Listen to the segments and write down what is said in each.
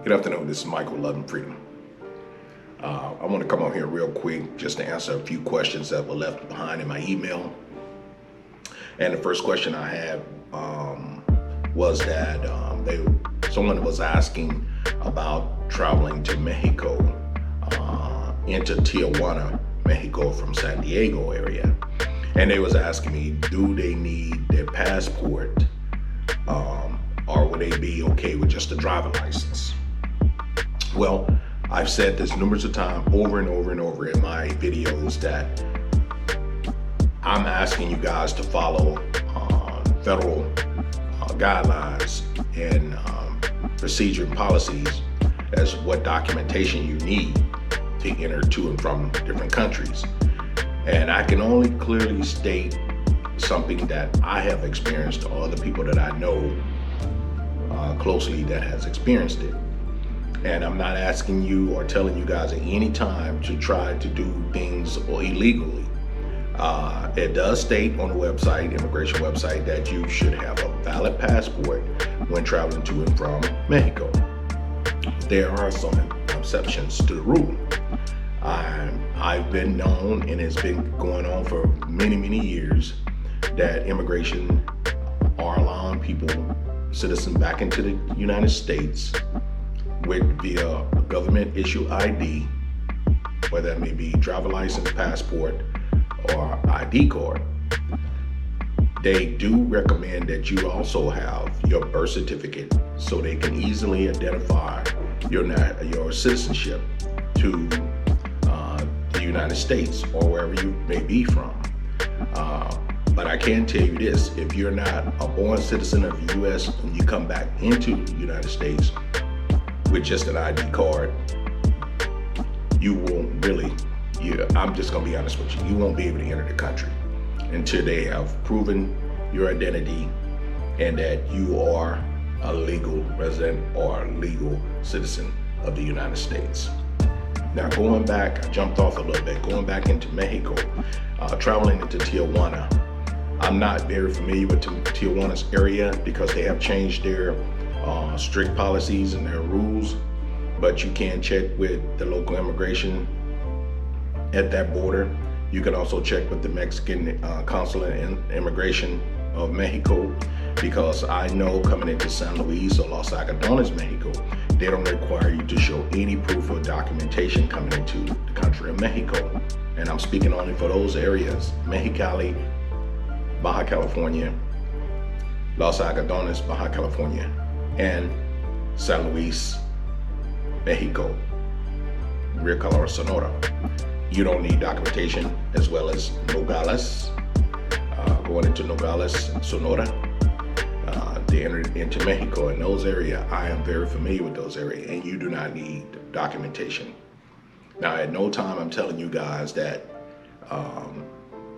Good afternoon, this is Michael Love and Freedom. I want to come on here real quick just to answer a few questions that were left behind in my email. And the first question I had was that someone was asking about traveling to Mexico, into Tijuana, Mexico from San Diego area. And they was asking me, do they need their passport or would they be okay with just a driver license? Well, I've said this numerous of times over and over and over in my videos that I'm asking you guys to follow federal guidelines and procedure and policies as what documentation you need to enter to and from different countries. And I can only clearly state something that I have experienced or other people that I know closely that has experienced it. And I'm not asking you or telling you guys at any time to try to do things illegally. It does state on the website, immigration website, that you should have a valid passport when traveling to and from Mexico. There are some exceptions to the rule. I've been known, and it's been going on for many, many years, that immigration are allowing people, citizens, back into the United States via government issue ID, whether that may be driver license, passport, or ID card. They do recommend that you also have your birth certificate so they can easily identify your citizenship to the United States or wherever you may be from. But I can tell you this, if you're not a born citizen of the U.S. and you come back into the United States with just an ID card, you won't really, I'm just gonna be honest with you, you won't be able to enter the country until they have proven your identity and that you are a legal resident or a legal citizen of the United States. Now going back, I jumped off a little bit, going back into Mexico, traveling into Tijuana. I'm not very familiar with Tijuana's area because they have changed their strict policies and their rules, but you can check with the local immigration at that border. You can also check with the Mexican Consulate and Immigration of Mexico, because I know coming into San Luis or Los Algodones, Mexico, they don't require you to show any proof of documentation coming into the country of Mexico. And I'm speaking only for those areas: Mexicali, Baja California, Los Algodones, Baja California, and San Luis, Mexico, Rio Colorado, Sonora. You don't need documentation, as well as Nogales, going into Nogales, Sonora, to enter into Mexico. In those areas, I am very familiar with those areas, and you do not need documentation. Now, at no time I'm telling you guys that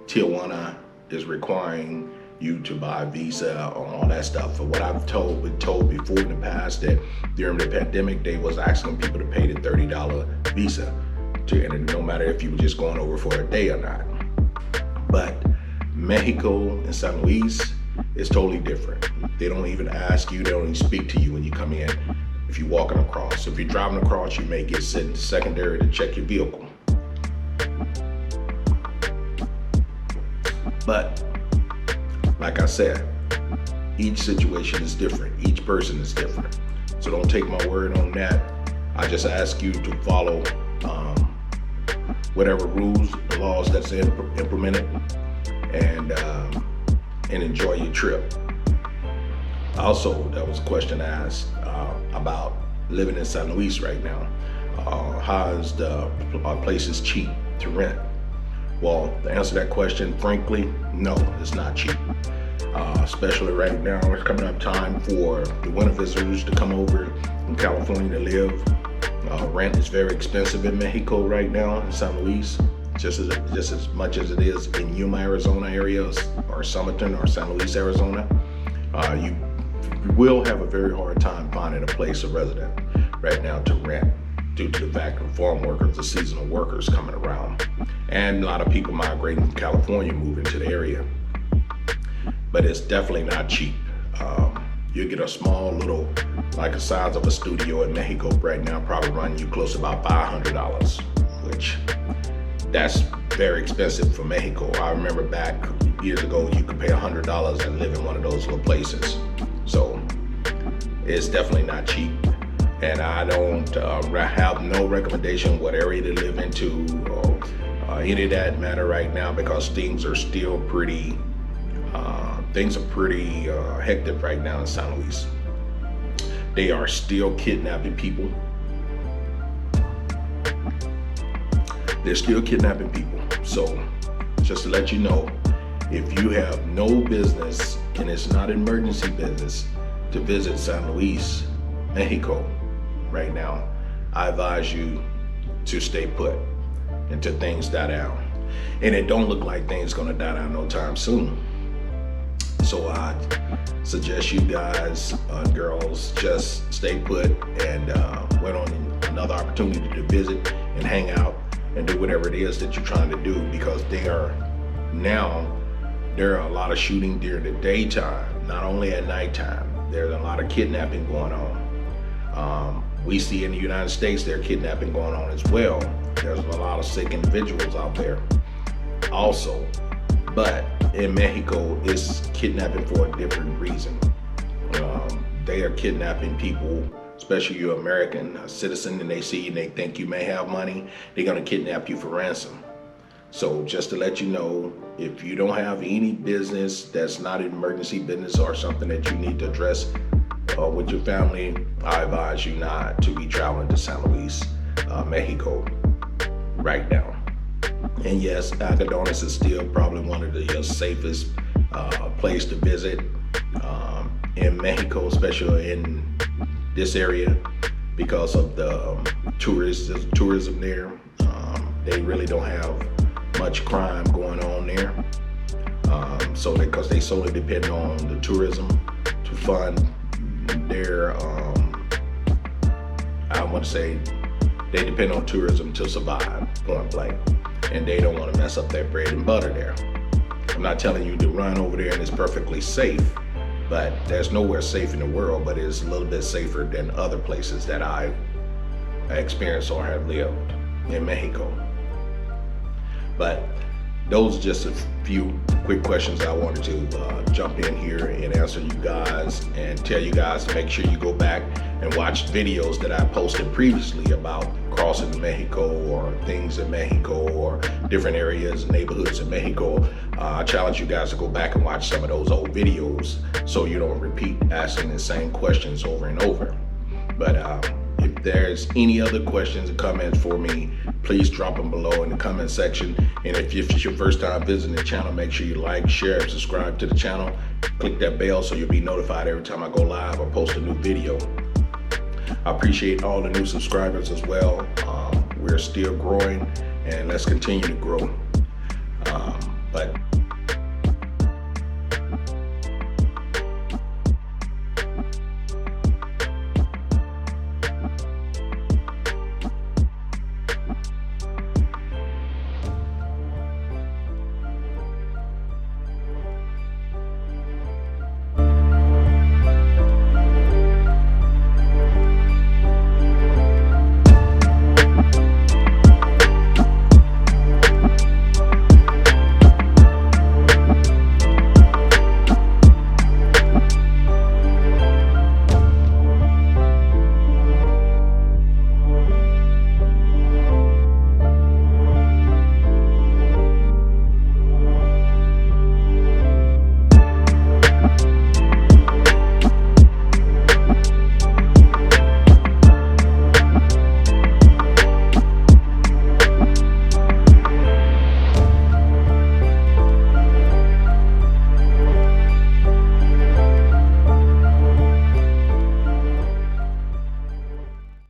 Tijuana is requiring you to buy a visa or all that stuff. For what I've been told before in the past, that during the pandemic, they was asking people to pay the $30 visa to enter, no matter if you were just going over for a day or not. But Mexico and San Luis is totally different. They don't even ask you, they don't even speak to you when you come in. If you're walking across, if you're driving across, you may get sent to secondary to check your vehicle. But like I said, each situation is different. Each person is different. So don't take my word on that. I just ask you to follow whatever rules, laws that's implemented, and enjoy your trip. Also, that was a question asked about living in San Luis right now. How is the places cheap to rent? Well, to answer that question, frankly, no, it's not cheap. Especially right now, it's coming up time for the winter visitors to come over in California to live. Rent is very expensive in Mexico right now, in San Luis, just as much as it is in Yuma, Arizona areas, or Somerton or San Luis, Arizona. You will have a very hard time finding a place of residence right now to rent, due to the fact of farm workers, the seasonal workers coming around, and a lot of people migrating from California moving to the area. But it's definitely not cheap. You get a small little, like the size of a studio in Mexico right now, probably run you close to about $500, which that's very expensive for Mexico. I remember back years ago, you could pay $100 and live in one of those little places. So it's definitely not cheap. And I don't have no recommendation what area to live into or any of that matter right now, because things are still pretty hectic right now in San Luis. They are still kidnapping people. They're still kidnapping people. So just to let you know, if you have no business and it's not an emergency business to visit San Luis, Mexico right now, I advise you to stay put until things die down. And it don't look like things gonna die down no time soon. So I suggest you guys, girls, just stay put and wait on another opportunity to visit and hang out and do whatever it is that you're trying to do, because there are a lot of shooting during the daytime, not only at nighttime. There's a lot of kidnapping going on. We see in the United States there's kidnapping going on as well. There's a lot of sick individuals out there also. But in Mexico, it's kidnapping for a different reason. They are kidnapping people, especially you American citizen, and they see you and they think you may have money, they're gonna kidnap you for ransom. So just to let you know, if you don't have any business that's not an emergency business or something that you need to address with your family, I advise you not to be traveling to San Luis, Mexico right now. And yes, Algodones is still probably one of the safest place to visit in Mexico, especially in this area, because of the tourism there. They really don't have much crime going on there. So because they solely depend on the tourism to fund their, I want to say, they depend on tourism to survive, point blank. And they don't want to mess up their bread and butter there. I'm not telling you to run over there and it's perfectly safe, but there's nowhere safe in the world, but it's a little bit safer than other places that I've experienced or have lived in Mexico. But those are just a few quick questions I wanted to jump in here and answer you guys, and tell you guys to make sure you go back and watch videos that I posted previously about crossing to Mexico or things in Mexico or different areas, neighborhoods in Mexico. I challenge you guys to go back and watch some of those old videos so you don't repeat asking the same questions over and over. But if there's any other questions or comments for me, please drop them below in the comment section. And if it's your first time visiting the channel, make sure you like, share, and subscribe to the channel. Click that bell so you'll be notified every time I go live or post a new video. I appreciate all the new subscribers as well. We're still growing, and let's continue to grow. But